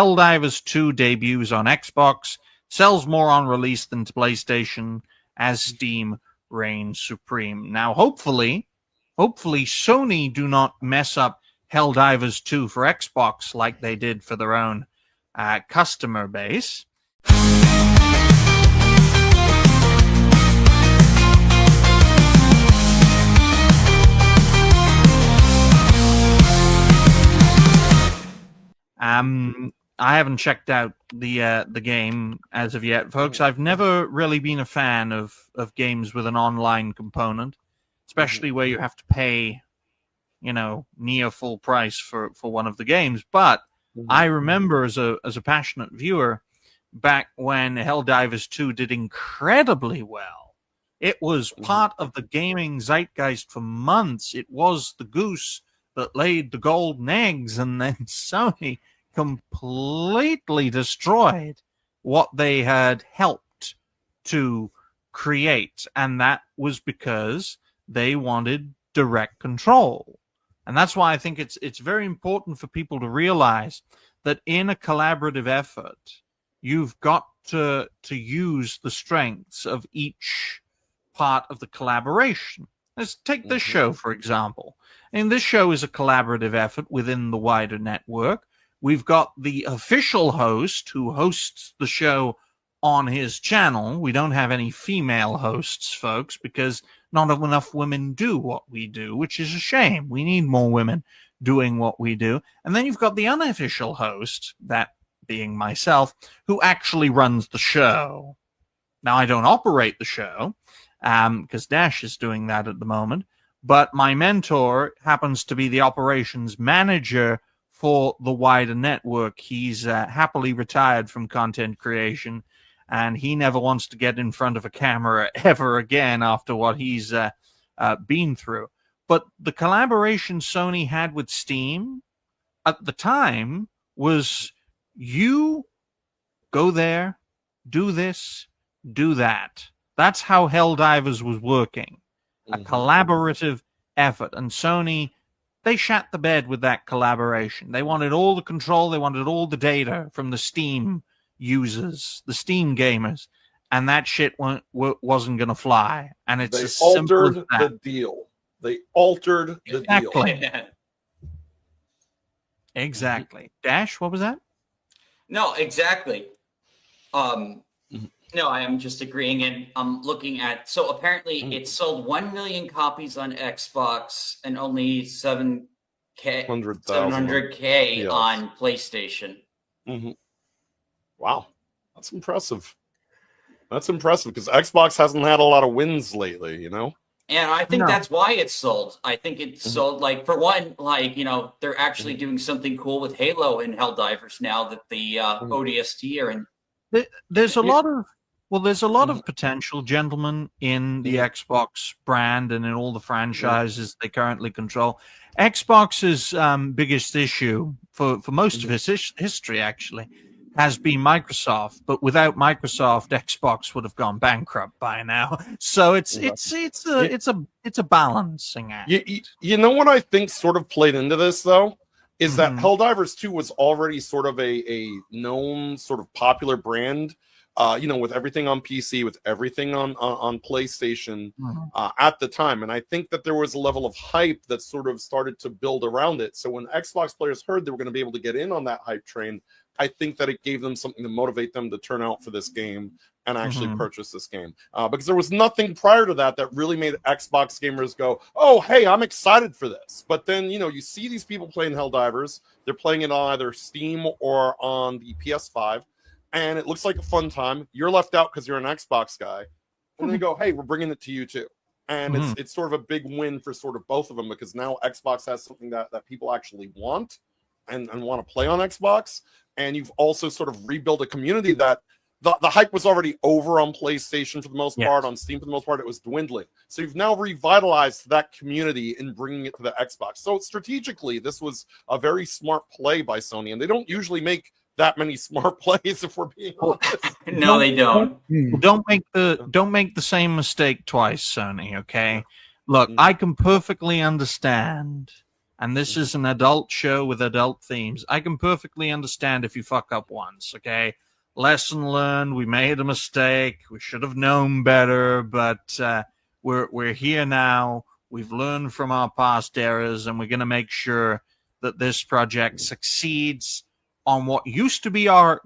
Helldivers 2 debuts on Xbox, sells more on release than to PlayStation, as Steam reigns supreme. Now, hopefully Sony do not mess up Helldivers 2 for Xbox like they did for their own customer base. I haven't checked out the game as of yet, folks. I've never really been a fan of games with an online component, especially where you have to pay, near full price for one of the games. But I remember as a passionate viewer back when Helldivers 2 did incredibly well. It was part of the gaming zeitgeist for months. It was the goose that laid the golden eggs, and then Sony completely destroyed what they had helped to create. And that was because they wanted direct control. And that's why I think it's very important for people to realize that in a collaborative effort, you've got to use the strengths of each part of the collaboration. Let's take this show, for example. And this show is a collaborative effort within the wider network. We've got the official host who hosts the show on his channel. We don't have any female hosts, folks, because not enough women do what we do, which is a shame. We need more women doing what we do. And then you've got the unofficial host, that being myself, who actually runs the show. Now, I don't operate the show, because Dash is doing that at the moment, but my mentor happens to be the operations manager for the wider network. He's happily retired from content creation, and he never wants to get in front of a camera ever again after what he's been through. But the collaboration Sony had with Steam at the time was, you go there, do this, do that. That's how Helldivers was working. A collaborative effort. And Sony, they shat the bed with that collaboration. They wanted all the control. They wanted all the data from the Steam users, the Steam gamers. And that shit wasn't going to fly. And it's They altered the deal. They altered the deal. Exactly. Dash, what was that? No, exactly. No, I am just agreeing, and I'm looking at. So apparently, it sold 1 million copies on Xbox and only 700K on PlayStation. Wow, that's impressive. That's impressive because Xbox hasn't had a lot of wins lately, And I think that's why it sold. I think it sold, for one, they're actually doing something cool with Halo and Helldivers now that the ODST are in. There's a lot of potential, gentlemen, in the Xbox brand and in all the franchises they currently control. Xbox's biggest issue for most of its history, actually, has been Microsoft. But without Microsoft, Xbox would have gone bankrupt by now. So it's a balancing act. You know what I think sort of played into this though? Is that Helldivers 2 was already sort of a known, sort of popular brand, with everything on PC, with everything on PlayStation at the time. And I think that there was a level of hype that sort of started to build around it. So when Xbox players heard they were going to be able to get in on that hype train, I think that it gave them something to motivate them to turn out for this game and actually purchase this game. Because there was nothing prior to that really made Xbox gamers go, oh, hey, I'm excited for this. But then, you see these people playing Helldivers. They're playing it on either Steam or on the PS5. And it looks like a fun time. You're left out because you're an Xbox guy. And they go, hey, we're bringing it to you too. And it's sort of a big win for sort of both of them because now Xbox has something that people actually want and want to play on Xbox. And you've also sort of rebuilt a community that the hype was already over on PlayStation for the most part, on Steam for the most part, it was dwindling. So you've now revitalized that community in bringing it to the Xbox. So strategically, this was a very smart play by Sony, and they don't usually make that many smart plays, if we're being honest. No, they don't. Don't make the same mistake twice, Sony, okay? Look, I can perfectly understand and this is an adult show with adult themes. I can perfectly understand if you fuck up once, okay? Lesson learned. We made a mistake. We should have known better, but we're here now. We've learned from our past errors, and we're going to make sure that this project succeeds on what used to be our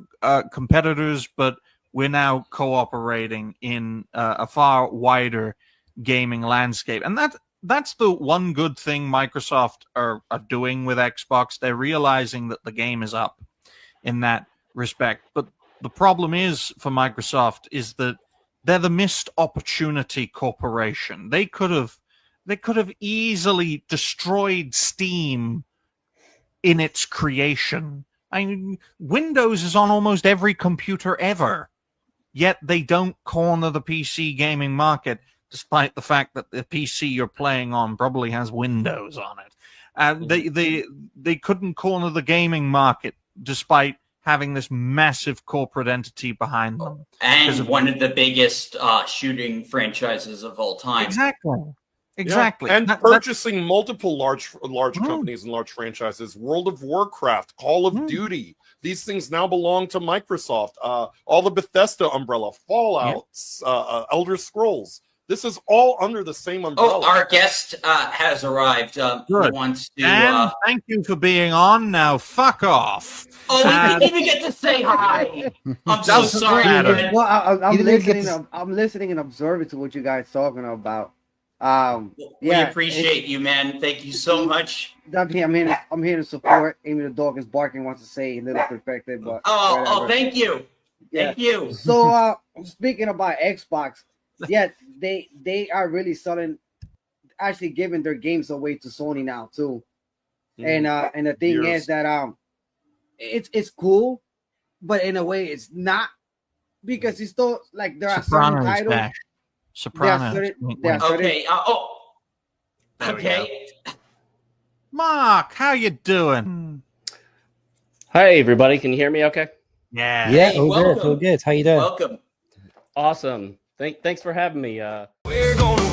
competitors, but we're now cooperating in a far wider gaming landscape. And that's the one good thing Microsoft are doing with Xbox. They're realizing that the game is up in that respect. But the problem is for Microsoft is that they're the missed opportunity corporation. They could have easily destroyed Steam in its creation. I mean, Windows is on almost every computer ever, yet they don't corner the PC gaming market, despite the fact that the PC you're playing on probably has Windows on it. And they couldn't corner the gaming market, despite having this massive corporate entity behind them. And one of the biggest shooting franchises of all time. Exactly. Yeah. And purchasing multiple large companies and large franchises. World of Warcraft, Call of Duty. These things now belong to Microsoft. All the Bethesda umbrella, Fallouts, Elder Scrolls. This is all under the same umbrella. Oh, our guest has arrived. Good. Wants to, and thank you for being on. Now, fuck off. Oh, we didn't even get to say hi. I'm so sorry. Well, I'm listening and observing to what you guys talking about. We appreciate you, man. Thank you so much. I'm here to support. Amy the dog is barking. Wants to say a little perspective, but thank you. Thank you. So, speaking about Xbox, they are really actually giving their games away to Sony now too. And the thing is that it's cool, but in a way it's not, because it's still like there are certain titles. Sopranos. Okay. Okay. Mark, how you doing? Hi, everybody. Can you hear me okay? Yeah. Hey, all good. How you doing? Welcome. Awesome. Thanks for having me. We're gonna